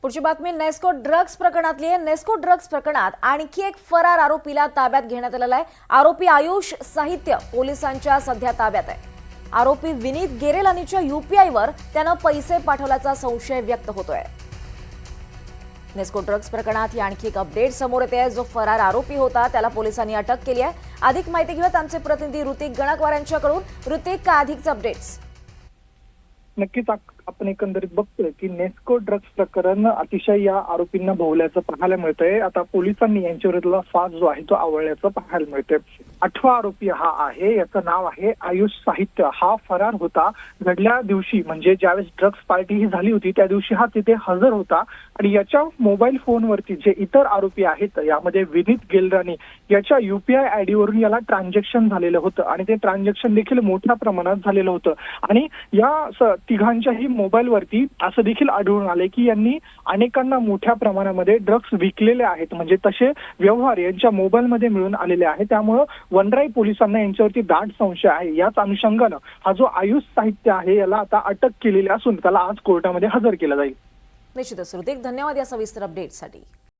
पुढची बातमी नेस्को ड्रग्ज प्रकरणातली आहे। नेस्को ड्रग्ज प्रकरणात आणखी एक फरार आरोपीला ताब्यात घेण्यात आलेला आहे। आरोपी आयुष साहित्य पोलिसांच्या सध्या ताब्यात आहे। आरोपी विनीत गेरेलानीच्या यूपीआयवर त्यानं पैसे पाठवल्याचा संशय व्यक्त होतोय। नेस्को ड्रग्ज प्रकरणात ही आणखी एक अपडेट समोर येते आहे। जो फरार आरोपी होता त्याला पोलिसांनी अटक केली आहे। अधिक माहिती घेऊयात आमचे प्रतिनिधी ऋतिक गणकवार यांच्याकडून। ऋतिक, काय अधिकचे अपडेट्स? नक्कीच आपण एकंदरीत बघतोय की नेस्को ड्रग्ज प्रकरण अतिशय या आरोपींना भोवल्याचं पाहायला मिळतंय। आता पोलिसांनी यांच्याविरुद्धला फास जो आहे तो आवळल्याचं पाहायला मिळतंय। 8वा आरोपी हा आहे, याचं नाव आहे आयुष साहित्य। हा फरार होता। घडल्या दिवशी म्हणजे ज्यावेळेस ड्रग्ज पार्टी ही झाली होती त्या दिवशी हा तिथे हजर होता आणि याच्या मोबाईल फोनवरती जे इतर आरोपी आहेत यामध्ये विनीत गेलरानी याच्या यूपीआय आयडी वरून याला ट्रान्झॅक्शन झालेलं होतं आणि ते ट्रान्झॅक्शन देखील मोठ्या प्रमाणात झालेलं होतं। आणि या तिघांच्याही मोबाईलवरती असं देखील आढळून आले की यांनी अनेकांना मोठ्या प्रमाणामध्ये ड्रग्ज विकलेले आहेत, म्हणजे तसे व्यवहार यांच्या मोबाईलमध्ये मिळून आलेले आहेत। त्यामुळे वनराई पोलिसांना यांच्यावरती दाट संशय आहे। याच अनुषंगानं हा जो आयुष साहित्य आहे याला आता अटक केलेली असून त्याला आज कोर्टामध्ये हजर केलं जाईल। निश्चितच ऋतिक, धन्यवाद या सविस्तर अपडेटसाठी।